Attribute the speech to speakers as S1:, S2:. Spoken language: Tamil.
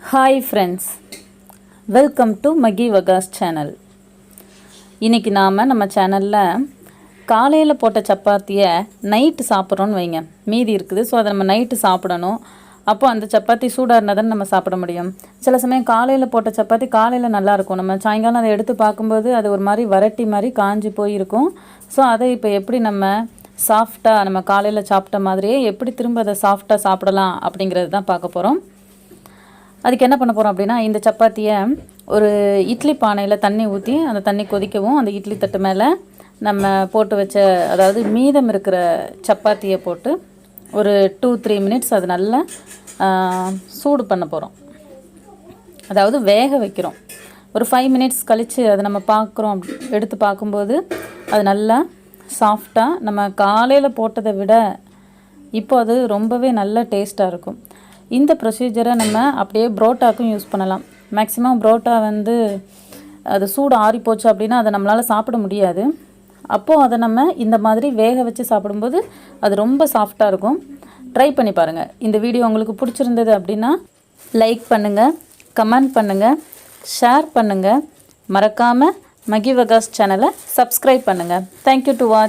S1: ஹாய் ஃப்ரெண்ட்ஸ், வெல்கம் டு மகிவகாஸ் சேனல். இன்றைக்கி நம்ம சேனலில் காலையில் போட்ட சப்பாத்தியை நைட்டு சாப்பிட்றோன்னு வைங்க. மீதி இருக்குது, ஸோ அதை நம்ம நைட்டு சாப்பிடணும். அப்போது அந்த சப்பாத்தி சூடாக இருந்தால் தானே நம்ம சாப்பிட முடியும். சில சமயம் காலையில் போட்ட சப்பாத்தி காலையில் நல்லாயிருக்கும், நம்ம சாயங்காலம் அதை எடுத்து பார்க்கும்போது அது ஒரு மாதிரி வரட்டி மாதிரி காஞ்சி போயிருக்கும். ஸோ அதை இப்போ எப்படி நம்ம சாஃப்டாக நம்ம காலையில் சாப்பிட்ட மாதிரியே எப்படி திரும்ப அதை சாஃப்டாக சாப்பிடலாம் அப்படிங்கிறது தான் பார்க்க போகிறோம். அதுக்கு என்ன பண்ண போகிறோம் அப்படின்னா, இந்த சப்பாத்தியை ஒரு இட்லி பானையில் தண்ணி ஊற்றி அந்த தண்ணி கொதிக்கவும் அந்த இட்லி தட்டு மேலே நம்ம போட்டு வச்ச, அதாவது மீதம் இருக்கிற சப்பாத்தியை போட்டு ஒரு 2-3 மினிட்ஸ் அது நல்லா சூடு பண்ண போகிறோம். அதாவது வேக வைக்கிறோம். ஒரு 5 மினிட்ஸ் கழித்து அதை நம்ம பார்க்குறோம். எடுத்து பார்க்கும்போது அது நல்லா சாஃப்டாக நம்ம காலையில் போட்டதை விட இப்போ அது ரொம்பவே நல்ல டேஸ்ட்டாக இருக்கும். இந்த ப்ரொசீஜரை நம்ம அப்படியே புரோட்டாக்கும் யூஸ் பண்ணலாம். மேக்ஸிமம் புரோட்டா அது சூடு ஆறி போச்சு அப்படின்னா அதை நம்மளால் சாப்பிட முடியாது. அப்போது அதை நம்ம இந்த மாதிரி வேக வச்சு சாப்பிடும்போது அது ரொம்ப சாஃப்டாக இருக்கும். ட்ரை பண்ணி பாருங்கள். இந்த வீடியோ உங்களுக்கு பிடிச்சிருந்தது அப்படின்னா லைக் பண்ணுங்கள், கமெண்ட் பண்ணுங்கள், ஷேர் பண்ணுங்கள். மறக்காமல் மகிவகாஸ் சேனலை சப்ஸ்கிரைப் பண்ணுங்கள். Thank you to watch.